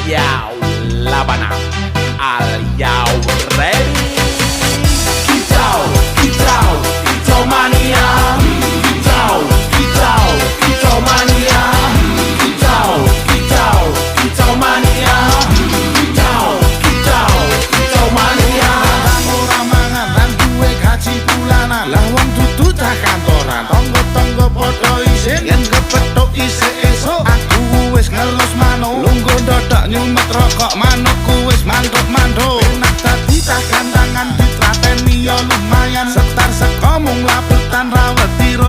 Yo, Labana, are you ready? Kicau, kicau, kicau mania. Kicau, kicau, kicau mania. Kicau, kicau, kicau mania. Kicau, kicau, kicau mania. Ora mangan lan duwe gaji bulanan, lah wong dudu cah kantoran. Tonggo-tonggo padha isin yen kepethuk isih esuk. Aku wis ngelus manuk, lungguh ndodak nyumet rokok manukku wis manduk-manduk. Enak dadi cah kandangan ditrateni ya lumayan.